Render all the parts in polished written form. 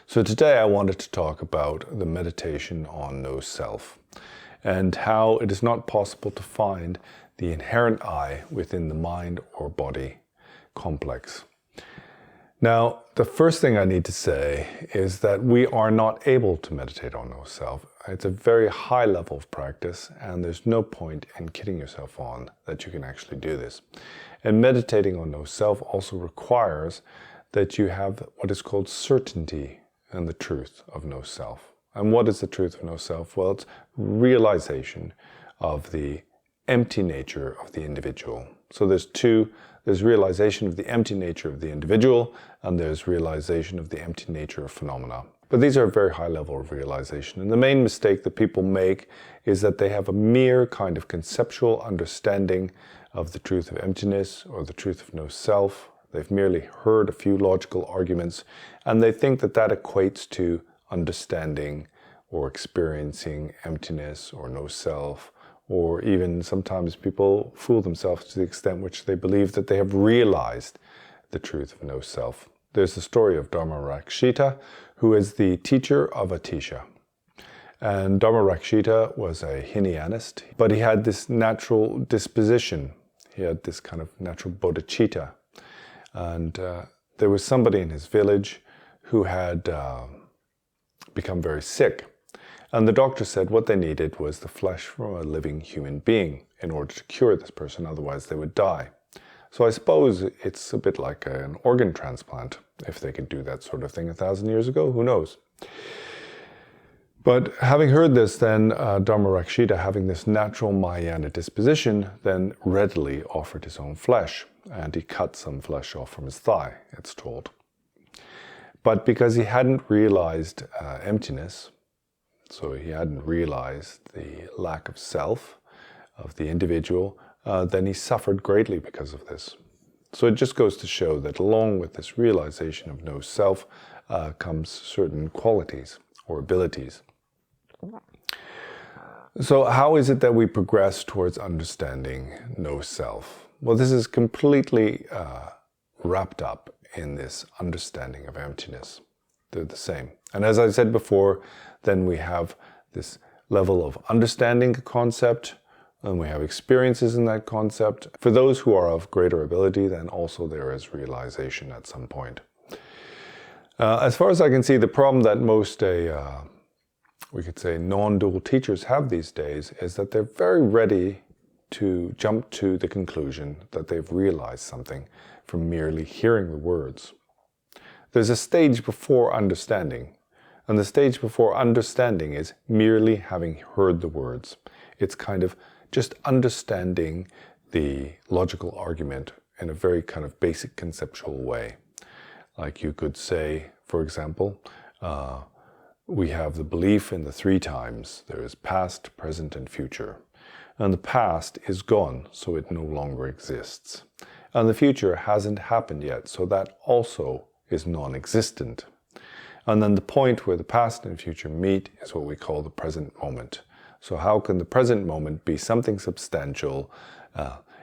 So today I wanted to talk about the meditation on no self and how it is not possible to find the inherent I within the mind or body complex. Now, the first thing I need to say is that we are not able to meditate on no self. It's a very high level of practice, and there's no point in kidding yourself on that you can actually do this. And meditating on no self also requires that you have what is called certainty in the truth of no self. And what is the truth of no self? Well, it's realization of the empty nature of the individual. So there's realization of the empty nature of the individual, and there's realization of the empty nature of phenomena. But these are a very high level of realization. And the main mistake that people make is that they have a mere kind of conceptual understanding of the truth of emptiness or the truth of no self. They've merely heard a few logical arguments, and they think that that equates to understanding or experiencing emptiness or no self, or even sometimes people fool themselves to the extent which they believe that they have realized the truth of no self. There's the story of Dharma-Rakshita, who is the teacher of Atisha. And Dharma-Rakshita was a Hinayanist, but he had this natural disposition. He had this kind of natural bodhicitta. And there was somebody in his village who had become very sick. And the doctor said what they needed was the flesh from a living human being in order to cure this person, otherwise they would die. So I suppose it's a bit like an organ transplant, if they could do that sort of thing 1,000 years ago, who knows? But having heard this, then Dharma-Rakshita, having this natural Mahayana disposition, then readily offered his own flesh, and he cut some flesh off from his thigh, it's told. But because he hadn't realized emptiness, so he hadn't realized the lack of self, of the individual, then he suffered greatly because of this. So it just goes to show that along with this realization of no self comes certain qualities or abilities. So how is it that we progress towards understanding no self? Well, this is completely wrapped up in this understanding of emptiness. They're the same. And as I said before, then we have this level of understanding a concept, and we have experiences in that concept. For those who are of greater ability, then also there is realization at some point. As far as I can see, the problem that most we could say non-dual teachers have these days is that they're very ready to jump to the conclusion that they've realized something from merely hearing the words. There's a stage before understanding, and the stage before understanding is merely having heard the words. It's kind of just understanding the logical argument in a very kind of basic conceptual way. Like you could say, for example, we have the belief in the three times. There is past, present, and future. And the past is gone, so it no longer exists. And the future hasn't happened yet, so that also is non-existent. And then the point where the past and future meet is what we call the present moment. So how can the present moment be something substantial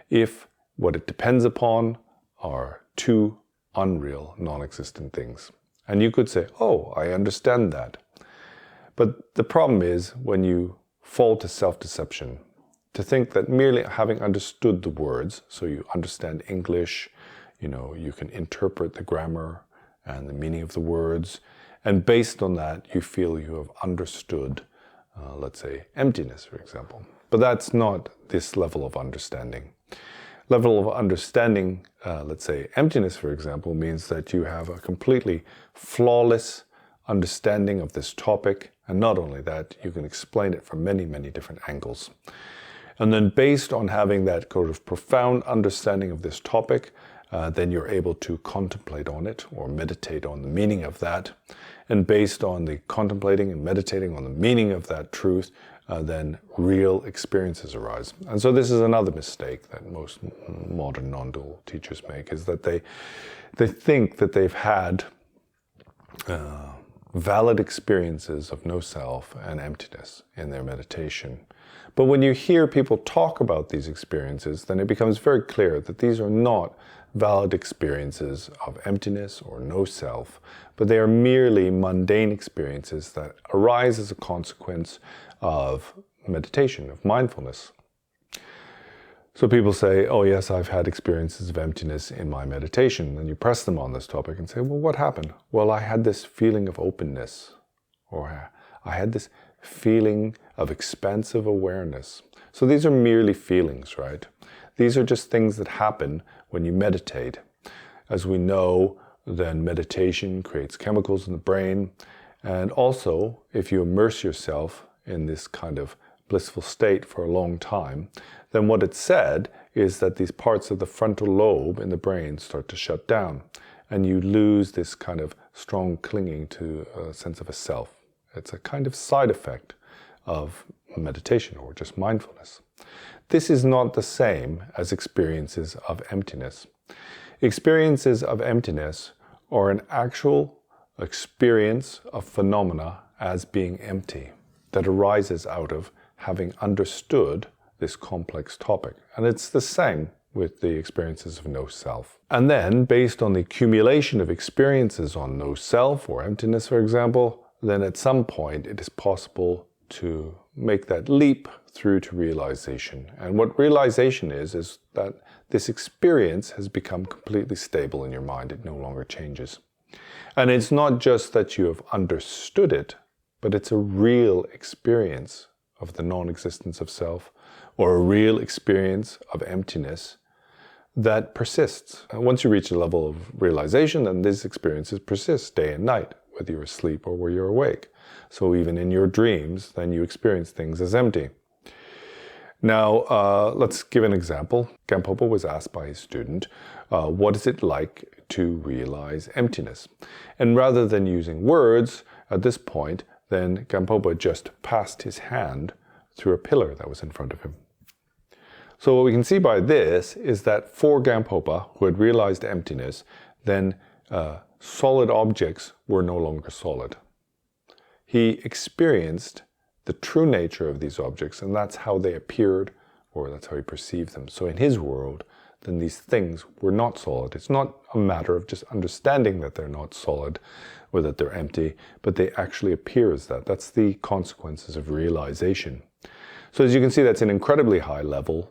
if what it depends upon are two unreal, non-existent things? And you could say, oh, I understand that. But the problem is when you fall to self-deception, to think that merely having understood the words, so you understand English, you can interpret the grammar and the meaning of the words, and based on that, you feel you have understood, let's say, emptiness, for example. But that's not this level of understanding. Level of understanding, let's say, emptiness, for example, means that you have a completely flawless understanding of this topic, and not only that, you can explain it from many, many different angles. And then based on having that kind of profound understanding of this topic, then you're able to contemplate on it or meditate on the meaning of that. And based on the contemplating and meditating on the meaning of that truth, then real experiences arise. And so this is another mistake that most modern non-dual teachers make, is that they think that they've had valid experiences of no self and emptiness in their meditation. But when you hear people talk about these experiences, then it becomes very clear that these are not valid experiences of emptiness or no self, but they are merely mundane experiences that arise as a consequence of meditation, of mindfulness. So people say, oh yes, I've had experiences of emptiness in my meditation. And you press them on this topic and say, well, what happened? Well, I had this feeling of openness, or I had this feeling of expansive awareness. So these are merely feelings, right? These are just things that happen when you meditate. As we know, then meditation creates chemicals in the brain. And also, if you immerse yourself in this kind of blissful state for a long time, then what it's said is that these parts of the frontal lobe in the brain start to shut down, and you lose this kind of strong clinging to a sense of a self. It's a kind of side effect of meditation or just mindfulness. This is not the same as experiences of emptiness. Experiences of emptiness are an actual experience of phenomena as being empty that arises out of having understood this complex topic. And it's the same with the experiences of no self. And then, based on the accumulation of experiences on no self or emptiness, for example, then at some point it is possible to make that leap through to realization. And what realization is that this experience has become completely stable in your mind. It no longer changes. And it's not just that you have understood it, but it's a real experience of the non-existence of self, or a real experience of emptiness that persists. And once you reach a level of realization, then these experiences persist day and night, whether you're asleep or where you're awake. So even in your dreams, then you experience things as empty. Now, let's give an example. Gampopa was asked by his student, what is it like to realize emptiness? And rather than using words at this point, then Gampopa just passed his hand through a pillar that was in front of him. So what we can see by this is that for Gampopa, who had realized emptiness, then solid objects were no longer solid. He experienced the true nature of these objects, and that's how they appeared, or that's how he perceived them. So in his world, then these things were not solid. It's not a matter of just understanding that they're not solid or that they're empty, but they actually appear as that. That's the consequences of realization. So as you can see, that's an incredibly high level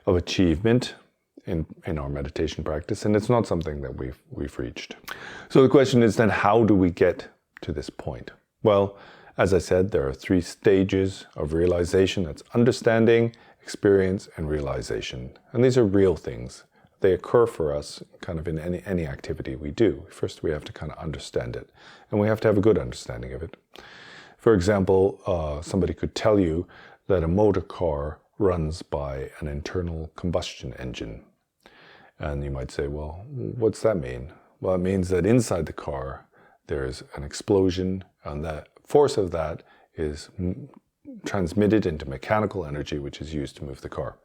of achievement in our meditation practice, and it's not something that we've reached. So the question is then, how do we get to this point? Well, as I said, there are 3 stages of realization. That's understanding, experience, and realization. And these are real things. They occur for us kind of in any activity we do. First, we have to kind of understand it, and we have to have a good understanding of it. For example, somebody could tell you that a motor car runs by an internal combustion engine. And you might say, well, what's that mean? Well, it means that inside the car, there's an explosion, and the force of that is transmitted into mechanical energy, which is used to move the car.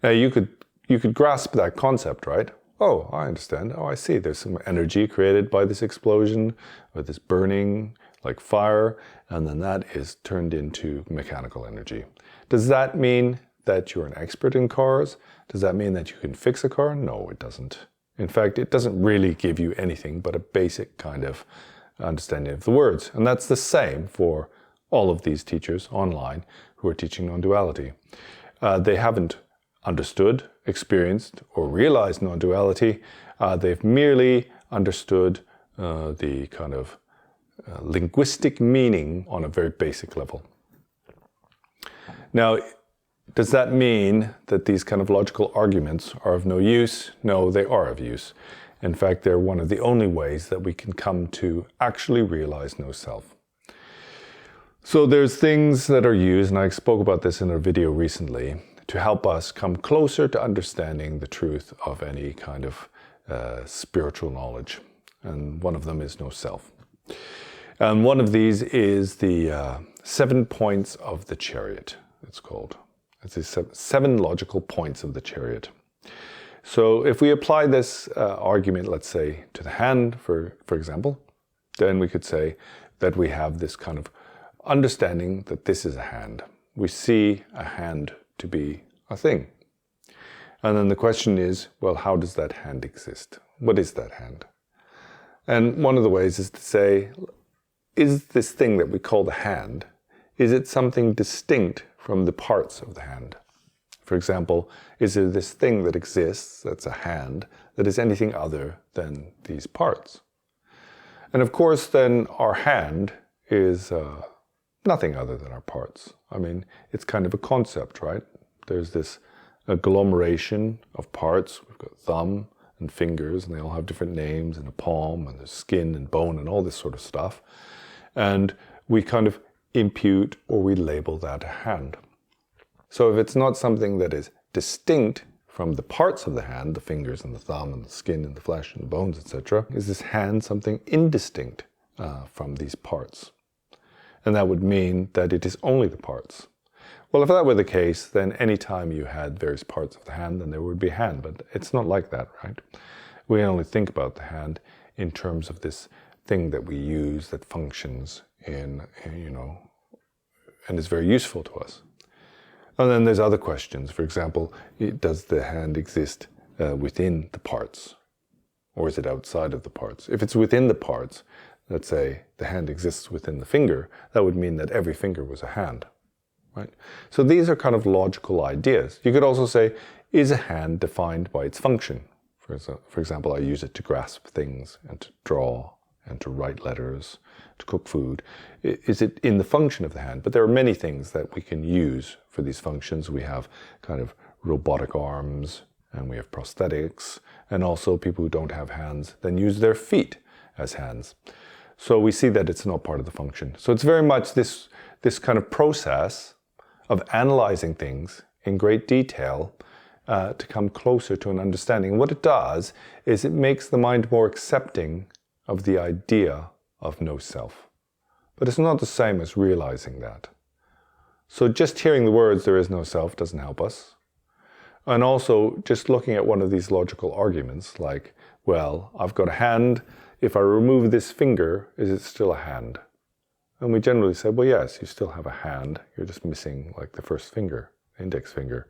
Now, you could grasp that concept, right? Oh, I understand. Oh, I see. There's some energy created by this explosion, or this burning, like fire, and then that is turned into mechanical energy. Does that mean that you're an expert in cars? Does that mean that you can fix a car? No, it doesn't. In fact, it doesn't really give you anything but a basic kind of understanding of the words. And that's the same for all of these teachers online who are teaching non-duality. They haven't understood, experienced, or realized non-duality. They've merely understood the kind of linguistic meaning on a very basic level. Now, does that mean that these kind of logical arguments are of no use? No, they are of use. In fact, they're one of the only ways that we can come to actually realize no self. So there's things that are used, and I spoke about this in a video recently, to help us come closer to understanding the truth of any kind of spiritual knowledge. And one of them is no self. And one of these is the 7 points of the chariot, it's called. It's the 7 logical points of the chariot. So if we apply this argument, let's say, to the hand, for example, then we could say that we have this kind of understanding that this is a hand. We see a hand to be a thing. And then the question is, well, how does that hand exist? What is that hand? And one of the ways is to say, is this thing that we call the hand, is it something distinct from the parts of the hand? For example, is there this thing that exists, that's a hand, that is anything other than these parts? And of course, then our hand is nothing other than our parts. I mean, it's kind of a concept, right? There's this agglomeration of parts. We've got thumb and fingers, and they all have different names, and a palm, and there's skin and bone and all this sort of stuff. And we kind of impute or we label that a hand. So if it's not something that is distinct from the parts of the hand, the fingers and the thumb and the skin and the flesh and the bones, etc., is this hand something indistinct from these parts? And that would mean that it is only the parts. Well, if that were the case, then any time you had various parts of the hand, then there would be a hand. But it's not like that, right? We only think about the hand in terms of this thing that we use that functions in and is very useful to us. And then there's other questions. For example, does the hand exist within the parts? Or is it outside of the parts? If it's within the parts, let's say the hand exists within the finger, that would mean that every finger was a hand. Right? So these are kind of logical ideas. You could also say, is a hand defined by its function? For example, I use it to grasp things and to draw and to write letters, to cook food. Is it in the function of the hand? But there are many things that we can use for these functions. We have kind of robotic arms, and we have prosthetics, and also people who don't have hands then use their feet as hands. So we see that it's not part of the function. So it's very much this kind of process of analyzing things in great detail to come closer to an understanding. And what it does is it makes the mind more accepting of the idea of no self. But it's not the same as realizing that. So just hearing the words, there is no self, doesn't help us. And also just looking at one of these logical arguments, like, well, I've got a hand. If I remove this finger, is it still a hand? And we generally say, well, yes, you still have a hand. You're just missing like the first finger, index finger.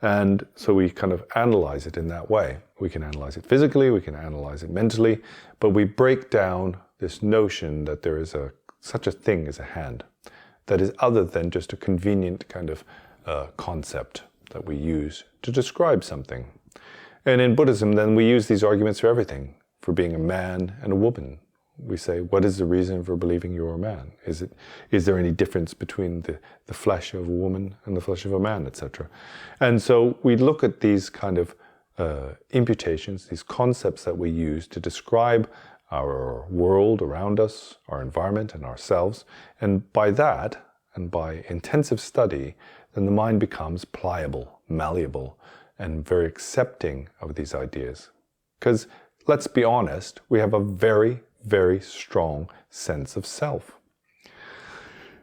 And so we kind of analyze it in that way. We can analyze it physically, we can analyze it mentally, but we break down this notion that there is such a thing as a hand that is other than just a convenient kind of concept that we use to describe something. And in Buddhism, then we use these arguments for everything, for being a man and a woman. We say, what is the reason for believing you're a man? Is there any difference between the flesh of a woman and the flesh of a man, etc.? And so we look at these kind of imputations, these concepts that we use to describe our world around us, our environment and ourselves. And by that, and by intensive study, then the mind becomes pliable, malleable, and very accepting of these ideas. Because let's be honest, we have a very, very strong sense of self.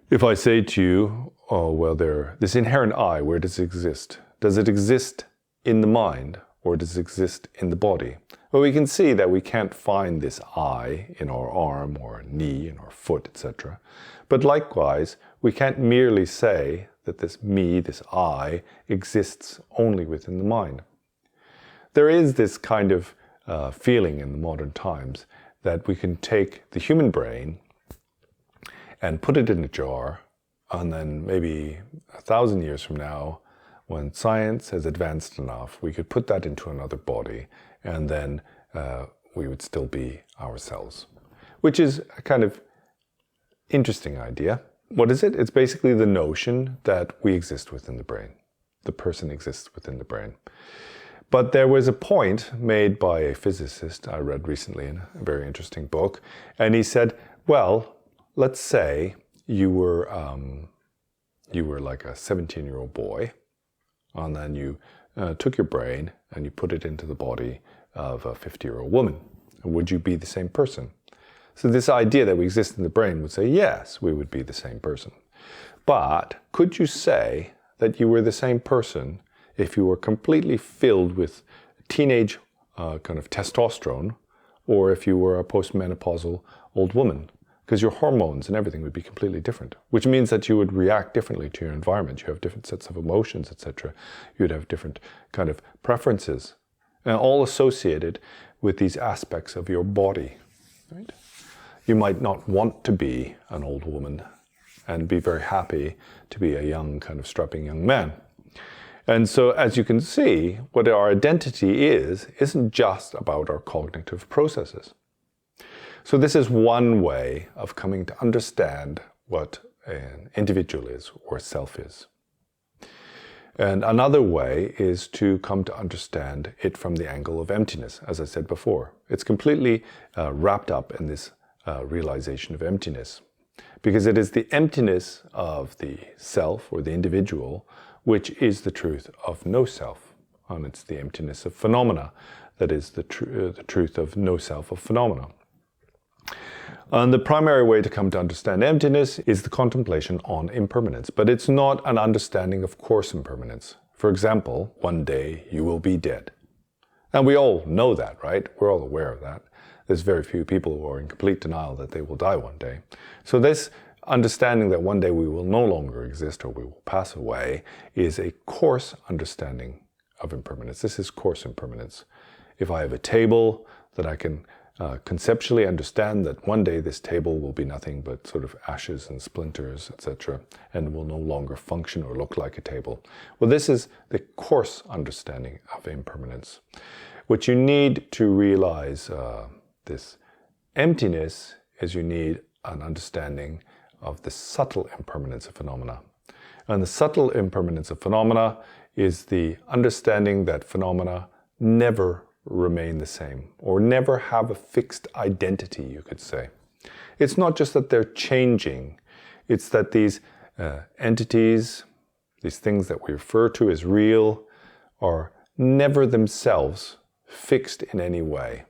If I say to you, oh, well, this inherent I, where does it exist? Does it exist in the mind or does it exist in the body? Well, we can see that we can't find this I in our arm or knee, in our foot, etc. But likewise, we can't merely say that this me, this I, exists only within the mind. There is this kind of feeling in the modern times that we can take the human brain and put it in a jar, and then maybe 1,000 years from now, when science has advanced enough, we could put that into another body, and then we would still be ourselves. Which is a kind of interesting idea. What is it? It's basically the notion that we exist within the brain. The person exists within the brain. But there was a point made by a physicist I read recently in a very interesting book, and he said, well, let's say you were like a 17-year-old boy, and then you took your brain and you put it into the body of a 50-year-old woman. Would you be the same person? So this idea that we exist in the brain would say, yes, we would be the same person. But could you say that you were the same person if you were completely filled with teenage kind of testosterone, or if you were a postmenopausal old woman? because your hormones and everything would be completely different, which means that you would react differently to your environment. You have different sets of emotions, etc. You would have different kind of preferences, all associated with these aspects of your body, right? You might not want to be an old woman and be very happy to be a young, kind of strapping young man. And so, as you can see, what our identity isn't just about our cognitive processes. So this is one way of coming to understand what an individual is or self is. And another way is to come to understand it from the angle of emptiness, as I said before. It's completely wrapped up in this realization of emptiness, because it is the emptiness of the self or the individual which is the truth of no self, and it's the emptiness of phenomena that is the truth of no self of phenomena. And the primary way to come to understand emptiness is the contemplation on impermanence, but it's not an understanding of coarse impermanence. For example, one day you will be dead. And we all know that, right? We're all aware of that. There's very few people who are in complete denial that they will die one day. So this understanding that one day we will no longer exist or we will pass away is a coarse understanding of impermanence. This is coarse impermanence. If I have a table that I can conceptually understand that one day this table will be nothing but sort of ashes and splinters, etc., and will no longer function or look like a table. Well, this is the coarse understanding of impermanence. What you need to realize this emptiness is you need an understanding of the subtle impermanence of phenomena. And the subtle impermanence of phenomena is the understanding that phenomena never remain the same, or never have a fixed identity, you could say. It's not just that they're changing, it's that these entities, these things that we refer to as real, are never themselves fixed in any way.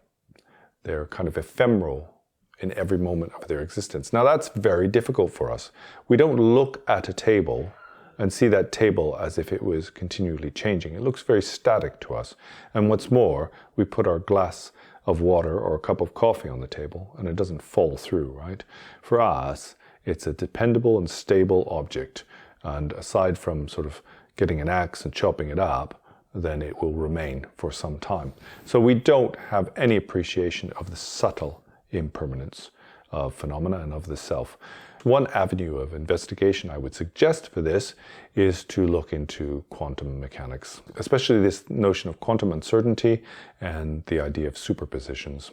They're kind of ephemeral in every moment of their existence. Now that's very difficult for us. We don't look at a table and see that table as if it was continually changing. It looks very static to us. And what's more, we put our glass of water or a cup of coffee on the table and it doesn't fall through, right? For us, it's a dependable and stable object. And aside from sort of getting an axe and chopping it up, then it will remain for some time. So we don't have any appreciation of the subtle impermanence of phenomena and of the self. One avenue of investigation I would suggest for this is to look into quantum mechanics, especially this notion of quantum uncertainty and the idea of superpositions.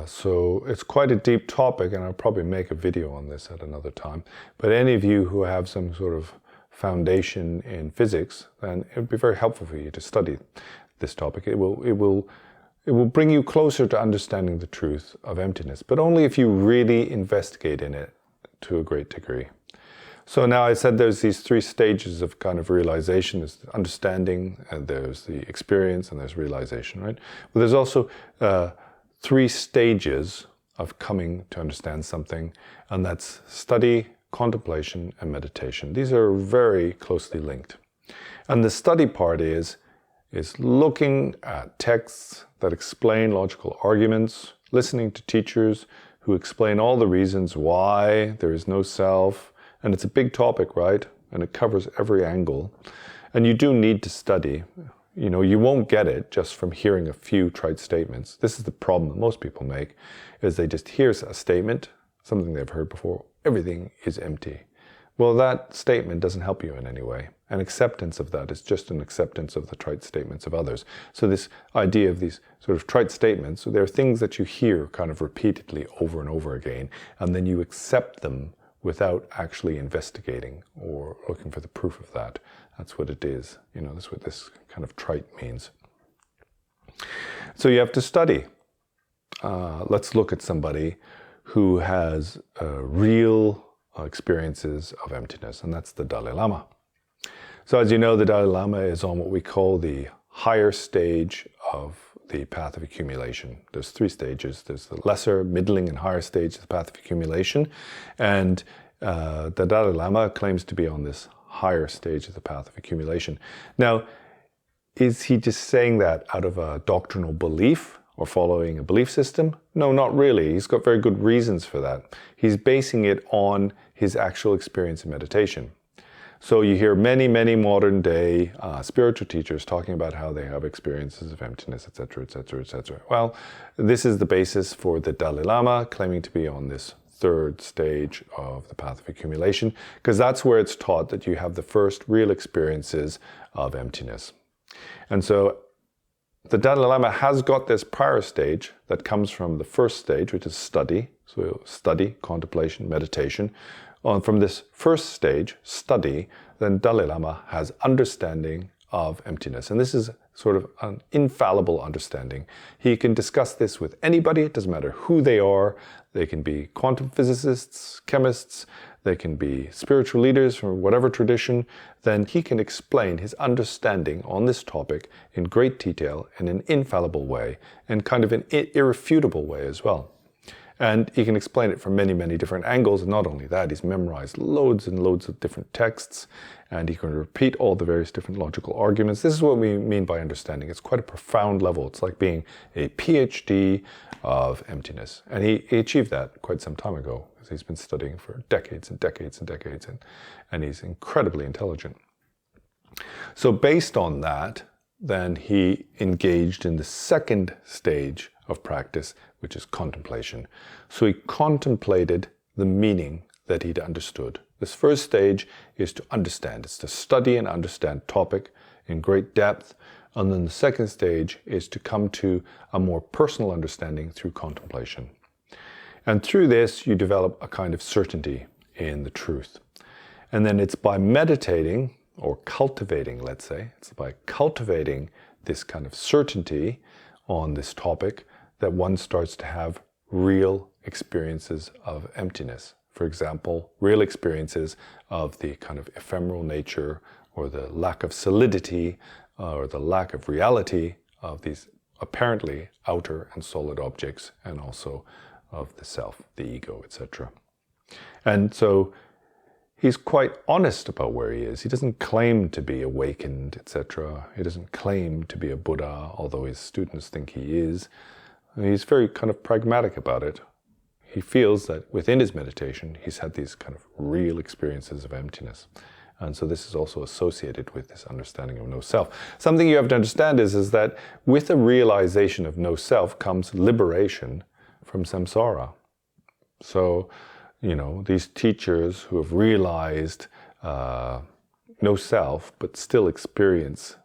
So it's quite a deep topic, and I'll probably make a video on this at another time. But any of you who have some sort of foundation in physics, then it would be very helpful for you to study this topic. It will bring you closer to understanding the truth of emptiness, but only if you really investigate in it to a great degree. So now I said there's these three stages of kind of realization. There's understanding, and there's the experience, and there's realization, right? But there's also three stages of coming to understand something, and that's study, contemplation, and meditation. These are very closely linked. And the study part is looking at texts that explain logical arguments, listening to teachers who explain all the reasons why there is no self. And it's a big topic, right? And it covers every angle. And you do need to study. You know, you won't get it just from hearing a few trite statements. This is the problem that most people make, is they just hear a statement, something they've heard before, everything is empty. Well, that statement doesn't help you in any way. An acceptance of that is just an acceptance of the trite statements of others. So this idea of these sort of trite statements, so they're things that you hear kind of repeatedly over and over again, and then you accept them without actually investigating or looking for the proof of that. That's what it is. You know, that's what this kind of trite means. So you have to study. Let's look at somebody who has real experiences of emptiness, and that's the Dalai Lama. So as you know, the Dalai Lama is on what we call the higher stage of the path of accumulation. There's three stages. There's the lesser, middling, and higher stage of the path of accumulation. And the Dalai Lama claims to be on this higher stage of the path of accumulation. Now, is he just saying that out of a doctrinal belief or following a belief system? No, not really. He's got very good reasons for that. He's basing it on his actual experience in meditation. So you hear many, many modern day spiritual teachers talking about how they have experiences of emptiness, etc., etc., etc. Well, this is the basis for the Dalai Lama claiming to be on this third stage of the path of accumulation, because that's where it's taught that you have the first real experiences of emptiness. And so the Dalai Lama has got this prior stage that comes from the first stage, which is study. So study, contemplation, meditation. From this first stage, study, then Dalai Lama has understanding of emptiness. And this is sort of an infallible understanding. He can discuss this with anybody. It doesn't matter who they are. They can be quantum physicists, chemists, they can be spiritual leaders from whatever tradition. Then he can explain his understanding on this topic in great detail, in an infallible way, and kind of an irrefutable way as well. And he can explain it from many, many different angles. And not only that, he's memorized loads and loads of different texts, and he can repeat all the various different logical arguments. This is what we mean by understanding. It's quite a profound level. It's like being a PhD of emptiness. And he achieved that quite some time ago, because he's been studying for decades and decades and decades, and he's incredibly intelligent. So based on that, then he engaged in the second stage of practice, which is contemplation. So he contemplated the meaning that he'd understood. This first stage is to understand. It's to study and understand topic in great depth. And then the second stage is to come to a more personal understanding through contemplation. And through this, you develop a kind of certainty in the truth. And then it's by meditating or cultivating, let's say, it's by cultivating this kind of certainty on this topic that one starts to have real experiences of emptiness. For example, real experiences of the kind of ephemeral nature or the lack of solidity or the lack of reality of these apparently outer and solid objects, and also of the self, the ego, etc. And so he's quite honest about where he is. He doesn't claim to be awakened, etc. He doesn't claim to be a Buddha, although his students think he is. He's very kind of pragmatic about it. He feels that within his meditation, he's had these kind of real experiences of emptiness. And so this is also associated with this understanding of no self. Something you have to understand is that with a realization of no self comes liberation from samsara. So, these teachers who have realized no self, but still experience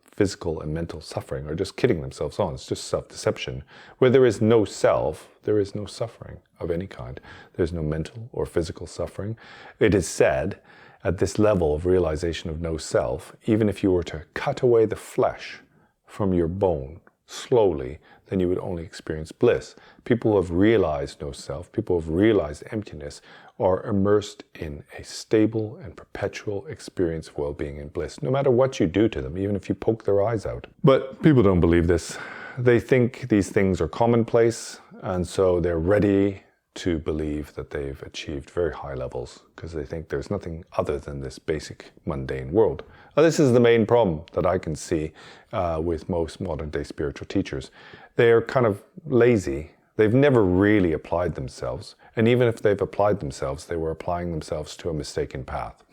physical and mental suffering, are just kidding themselves on. It's just self-deception. Where there is no self, there is no suffering of any kind. There's no mental or physical suffering. It is said, at this level of realization of no self, even if you were to cut away the flesh from your bone slowly, then you would only experience bliss. People who have realized no self, people who have realized emptiness, are immersed in a stable and perpetual experience of well-being and bliss, no matter what you do to them, even if you poke their eyes out. But people don't believe this. They think these things are commonplace, and so they're ready to believe that they've achieved very high levels, because they think there's nothing other than this basic mundane world. Now, this is the main problem that I can see with most modern-day spiritual teachers. They are kind of lazy. They've never really applied themselves. And even if they've applied themselves, they were applying themselves to a mistaken path.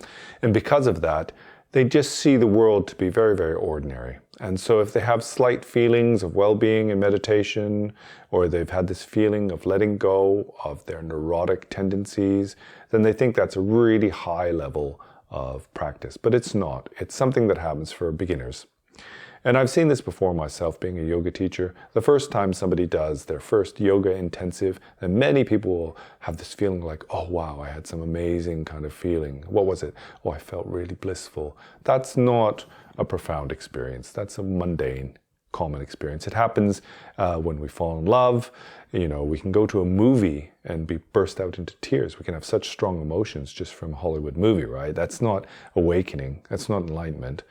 And because of that, they just see the world to be very, very ordinary. And so if they have slight feelings of well-being and meditation, or they've had this feeling of letting go of their neurotic tendencies, then they think that's a really high level of practice. But it's not. It's something that happens for beginners. And I've seen this before myself, being a yoga teacher. The first time somebody does their first yoga intensive, and many people will have this feeling like, oh wow, I had some amazing kind of feeling. What was it? Oh, I felt really blissful. That's not a profound experience. That's a mundane, common experience. It happens when we fall in love. We can go to a movie and burst out into tears. We can have such strong emotions just from a Hollywood movie, right? That's not awakening. That's not enlightenment.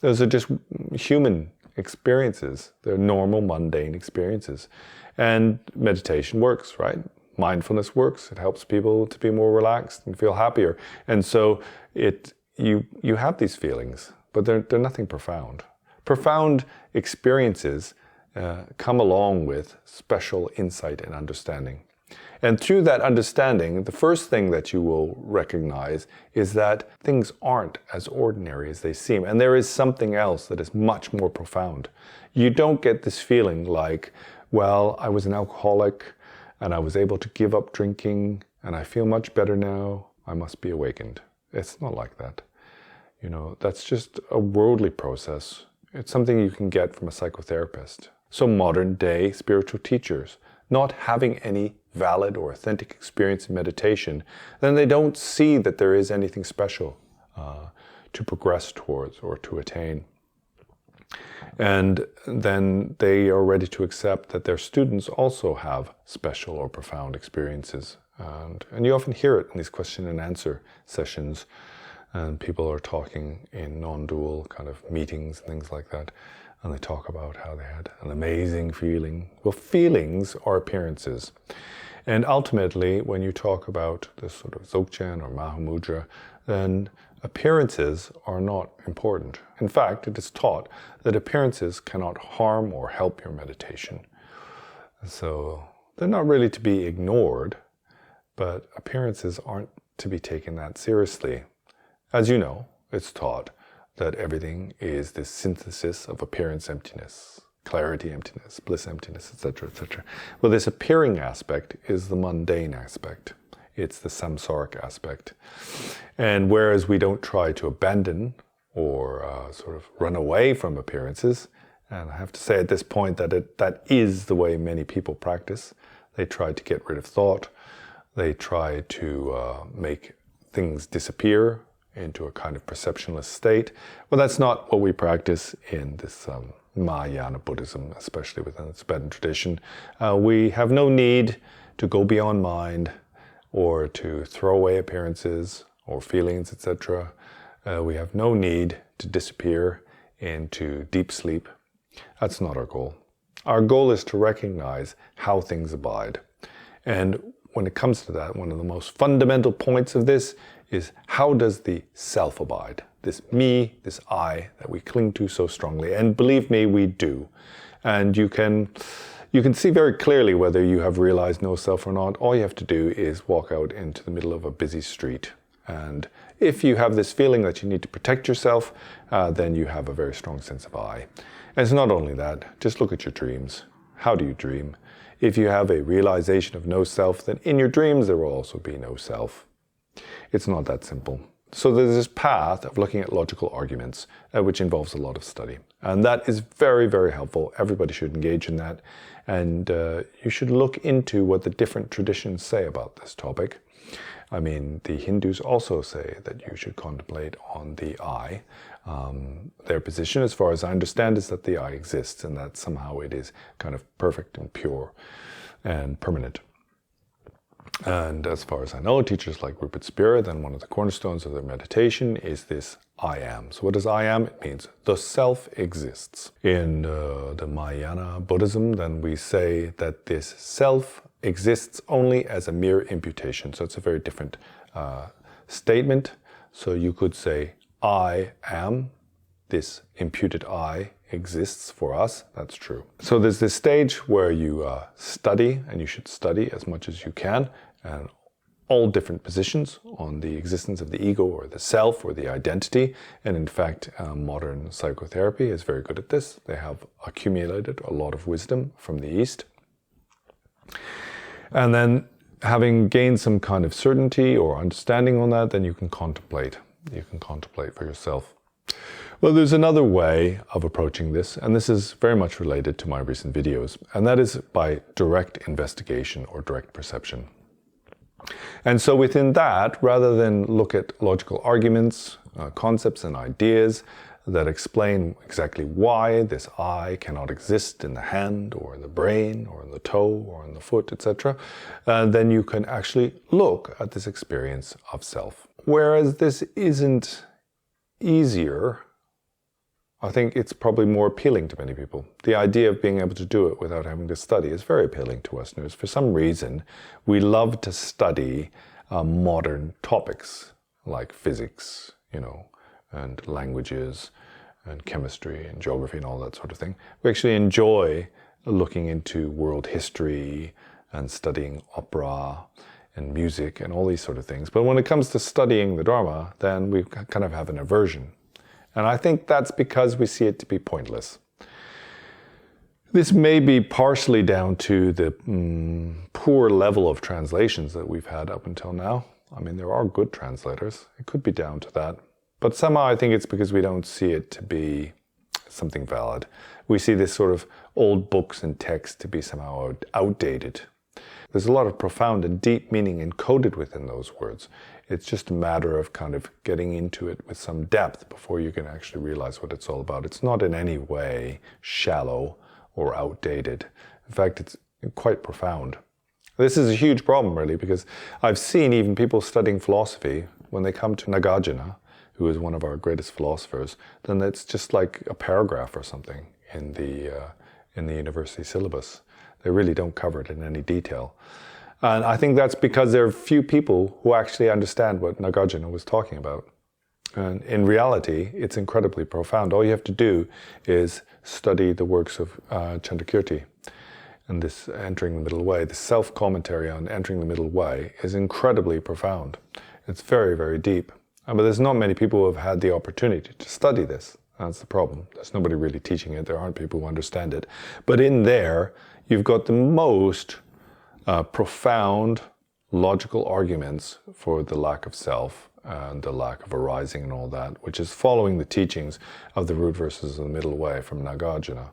Those are just human experiences. They're normal, mundane experiences. And meditation works, right? Mindfulness works. It helps people to be more relaxed and feel happier. And so you have these feelings, but they're nothing profound. Profound experiences come along with special insight and understanding. And through that understanding, the first thing that you will recognize is that things aren't as ordinary as they seem. And there is something else that is much more profound. You don't get this feeling like, well, I was an alcoholic and I was able to give up drinking and I feel much better now. I must be awakened. It's not like that. You know, that's just a worldly process. It's something you can get from a psychotherapist. So modern day spiritual teachers, not having any valid or authentic experience in meditation, then they don't see that there is anything special to progress towards or to attain. And then they are ready to accept that their students also have special or profound experiences. And you often hear it in these question and answer sessions, and people are talking in non-dual kind of meetings and things like that. And they talk about how they had an amazing feeling. Well, feelings are appearances. And ultimately, when you talk about this sort of Dzogchen or Mahamudra, then appearances are not important. In fact, it is taught that appearances cannot harm or help your meditation. So they're not really to be ignored, but appearances aren't to be taken that seriously. As you know, it's taught that everything is this synthesis of appearance emptiness, clarity emptiness, bliss emptiness, etc., etc. Well, this appearing aspect is the mundane aspect. It's the samsaric aspect. And whereas we don't try to abandon or sort of run away from appearances, and I have to say at this point that that is the way many people practice. They try to get rid of thought. They try to make things disappear into a kind of perceptionless state. Well, that's not what we practice in this Mahayana Buddhism, especially within the Tibetan tradition. We have no need to go beyond mind or to throw away appearances or feelings, etc. We have no need to disappear into deep sleep. That's not our goal. Our goal is to recognize how things abide. And when it comes to that, one of the most fundamental points of this is how does the self abide? This me, this I that we cling to so strongly. And believe me, we do. And you can see very clearly whether you have realized no self or not. All you have to do is walk out into the middle of a busy street. And if you have this feeling that you need to protect yourself, then you have a very strong sense of I. And it's not only that, just look at your dreams. How do you dream? If you have a realization of no self, then in your dreams there will also be no self. It's not that simple. So there's this path of looking at logical arguments, which involves a lot of study. And that is very, very helpful. Everybody should engage in that. And you should look into what the different traditions say about this topic. I mean, the Hindus also say that you should contemplate on the I. Their position, as far as I understand, is that the I exists and that somehow it is kind of perfect and pure and permanent. And as far as I know, teachers like Rupert Spira, then one of the cornerstones of their meditation is this I am. So what does I am? It means the self exists. In the Mahayana Buddhism, then we say that this self exists only as a mere imputation. So it's a very different statement. So you could say, I am, this imputed I exists for us. That's true. So there's this stage where you study, and you should study as much as you can, and all different positions on the existence of the ego or the self or the identity. And in fact, modern psychotherapy is very good at this. They have accumulated a lot of wisdom from the East. And then having gained some kind of certainty or understanding on that, then you can contemplate. You can contemplate for yourself. Well, there's another way of approaching this, and this is very much related to my recent videos, and that is by direct investigation or direct perception. And so within that, rather than look at logical arguments, concepts and ideas that explain exactly why this I cannot exist in the hand or in the brain or in the toe or in the foot, etc., then you can actually look at this experience of self. Whereas this isn't easier, I think it's probably more appealing to many people. The idea of being able to do it without having to study is very appealing to Westerners. For some reason, we love to study modern topics like physics, and languages and chemistry and geography and all that sort of thing. We actually enjoy looking into world history and studying opera and music and all these sort of things. But when it comes to studying the Dharma, then we kind of have an aversion. And I think that's because we see it to be pointless. This may be partially down to the poor level of translations that we've had up until now. I mean, there are good translators. It could be down to that. But somehow I think it's because we don't see it to be something valid. We see this sort of old books and text to be somehow outdated. There's a lot of profound and deep meaning encoded within those words. It's just a matter of kind of getting into it with some depth before you can actually realize what it's all about. It's not in any way shallow or outdated. In fact, it's quite profound. This is a huge problem, really, because I've seen even people studying philosophy, when they come to Nagarjuna, who is one of our greatest philosophers, then it's just like a paragraph or something in the university syllabus. They really don't cover it in any detail. And I think that's because there are few people who actually understand what Nagarjuna was talking about. And in reality, it's incredibly profound. All you have to do is study the works of Chandrakirti. And this Entering the Middle Way, the self-commentary on Entering the Middle Way is incredibly profound. It's very, very deep. But there's not many people who have had the opportunity to study this. That's the problem. There's nobody really teaching it. There aren't people who understand it. But in there, you've got the most profound logical arguments for the lack of self and the lack of arising and all that, which is following the teachings of the root verses of the middle way from Nagarjuna.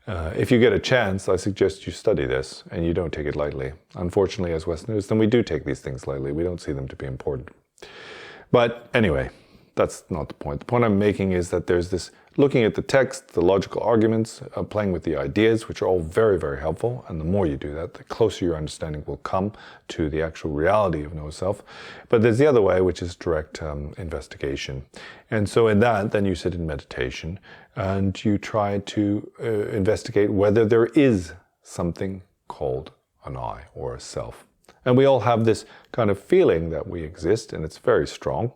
If you get a chance, I suggest you study this and you don't take it lightly. Unfortunately, as Westerners, then we do take these things lightly. We don't see them to be important. But anyway, that's not the point. The point I'm making is that there's this looking at the text, the logical arguments, playing with the ideas, which are all very, very helpful. And the more you do that, the closer your understanding will come to the actual reality of no self. But there's the other way, which is direct investigation. And so in that, then you sit in meditation and you try to investigate whether there is something called an I or a self. And we all have this kind of feeling that we exist, and it's very strong.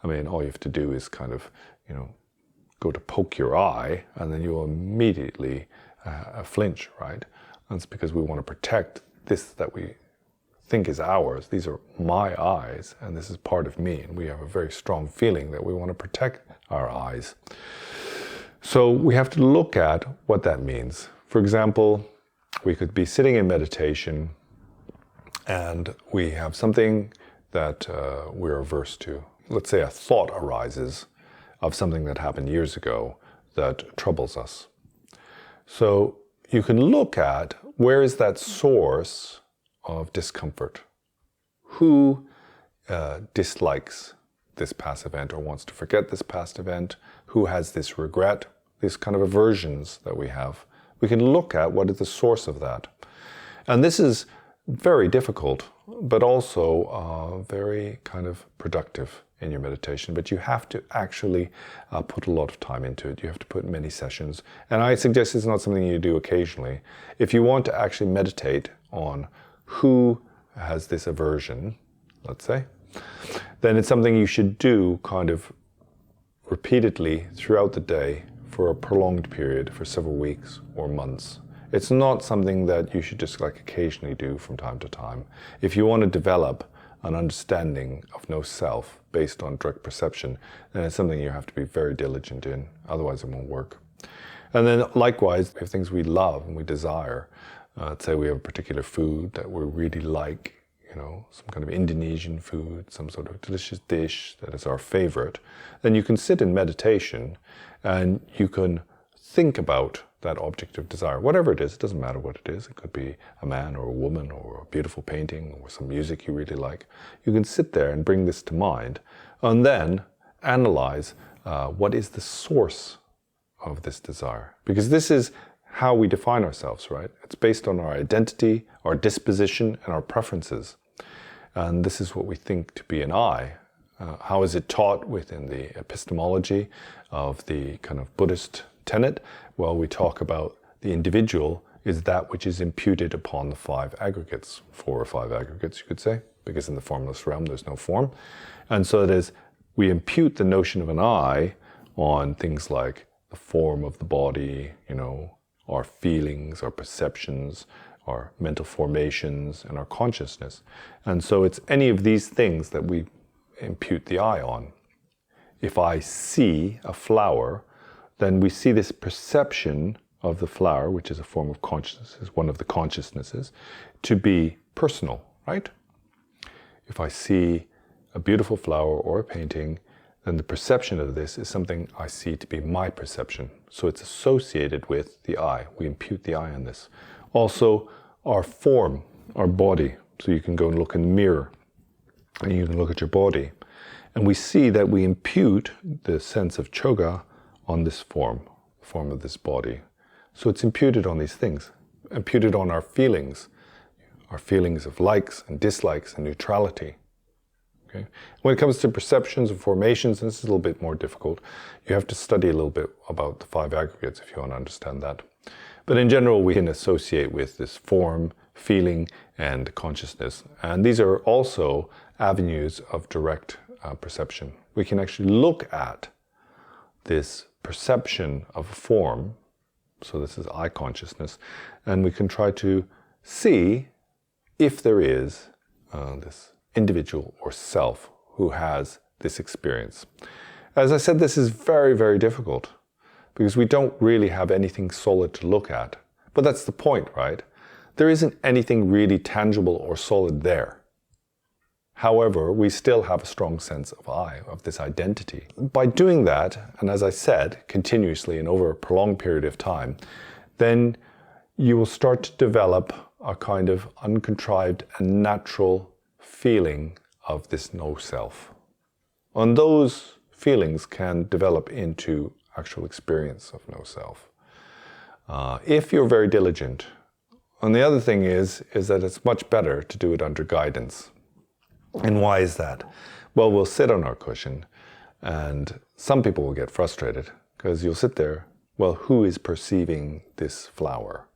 I mean, all you have to do is kind of, go to poke your eye, and then you'll immediately flinch, right? And it's because we want to protect this that we think is ours. These are my eyes, and this is part of me. And we have a very strong feeling that we want to protect our eyes. So we have to look at what that means. For example, we could be sitting in meditation, and we have something that we're averse to. Let's say a thought arises of something that happened years ago that troubles us. So you can look at where is that source of discomfort? Who dislikes this past event or wants to forget this past event? Who has this regret, these kind of aversions that we have? We can look at what is the source of that. And this is very difficult, but also very kind of productive in your meditation. But you have to actually put a lot of time into it. You have to put many sessions. And I suggest it's not something you do occasionally. If you want to actually meditate on who has this aversion, let's say, then it's something you should do kind of repeatedly throughout the day for a prolonged period, for several weeks or months. It's not something that you should just occasionally do from time to time. If you want to develop an understanding of no self based on direct perception, then it's something you have to be very diligent in, otherwise it won't work. And then likewise, we have things we love and we desire. Let's say we have a particular food that we really like, some kind of Indonesian food, some sort of delicious dish that is our favorite. Then you can sit in meditation and you can think about that object of desire, whatever it is. It doesn't matter what it is. It could be a man or a woman or a beautiful painting or some music you really like. You can sit there and bring this to mind and then analyze what is the source of this desire. Because this is how we define ourselves, right? It's based on our identity, our disposition, and our preferences. And this is what we think to be an I. How is it taught within the epistemology of the kind of Buddhist tenet? Well, we talk about the individual is that which is imputed upon the five aggregates, 4 or 5 aggregates, you could say, because in the formless realm, there's no form. And so it is, we impute the notion of an I on things like the form of the body, our feelings, our perceptions, our mental formations, and our consciousness. And so it's any of these things that we impute the I on. If I see a flower, then we see this perception of the flower, which is a form of consciousness, is one of the consciousnesses, to be personal, right? If I see a beautiful flower or a painting, then the perception of this is something I see to be my perception. So it's associated with the I. We impute the I on this. Also, our form, our body. So you can go and look in the mirror and you can look at your body. And we see that we impute the sense of choga on this form of this body. So it's imputed on these things, imputed on our feelings of likes and dislikes and neutrality. Okay? When it comes to perceptions and formations, this is a little bit more difficult. You have to study a little bit about the 5 aggregates if you want to understand that. But in general, we can associate with this form, feeling, and consciousness. And these are also avenues of direct perception. We can actually look at this perception of a form, so this is I consciousness, and we can try to see if there is this individual or self who has this experience. As I said, this is very, very difficult because we don't really have anything solid to look at. But that's the point, right? There isn't anything really tangible or solid there. However, we still have a strong sense of I, of this identity. By doing that, and as I said, continuously and over a prolonged period of time, then you will start to develop a kind of uncontrived and natural feeling of this no self. And those feelings can develop into actual experience of no self. If you're very diligent. And the other thing is that it's much better to do it under guidance. And why is that? Well, we'll sit on our cushion and some people will get frustrated because you'll sit there, well, who is perceiving this flower?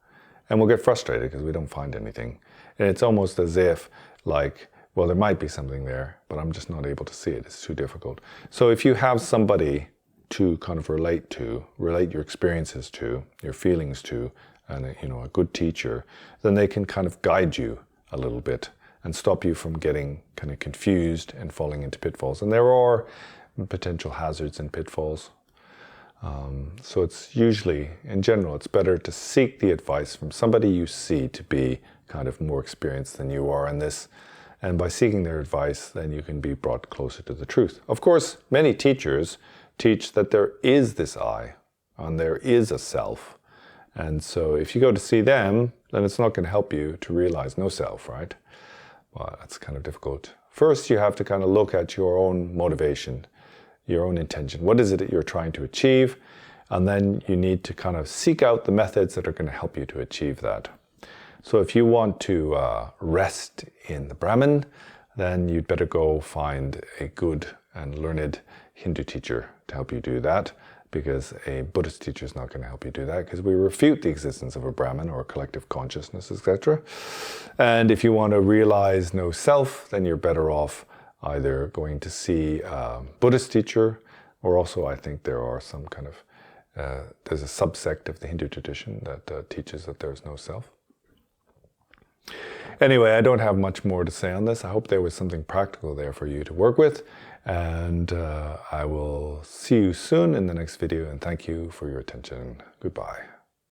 And we'll get frustrated because we don't find anything. And it's almost as if like, well, there might be something there, but I'm just not able to see it. It's too difficult. So if you have somebody to kind of relate your experiences to, your feelings to, and a good teacher, then they can kind of guide you a little bit and stop you from getting kind of confused and falling into pitfalls. And there are potential hazards and pitfalls. So it's usually, in general, it's better to seek the advice from somebody you see to be kind of more experienced than you are in this. And by seeking their advice, then you can be brought closer to the truth. Of course, many teachers teach that there is this I, and there is a self. And so if you go to see them, then it's not going to help you to realize no self, right? Well, that's kind of difficult. First, you have to kind of look at your own motivation, your own intention. What is it that you're trying to achieve? And then you need to kind of seek out the methods that are going to help you to achieve that. So if you want to rest in the Brahman, then you'd better go find a good and learned Hindu teacher to help you do that, because a Buddhist teacher is not going to help you do that, because we refute the existence of a Brahman or a collective consciousness, etc. And if you want to realize no self, then you're better off either going to see a Buddhist teacher, or also I think there are some kind of, there's a subsect of the Hindu tradition that teaches that there's no self. Anyway, I don't have much more to say on this. I hope there was something practical there for you to work with. And I will see you soon in the next video. And thank you for your attention. Goodbye.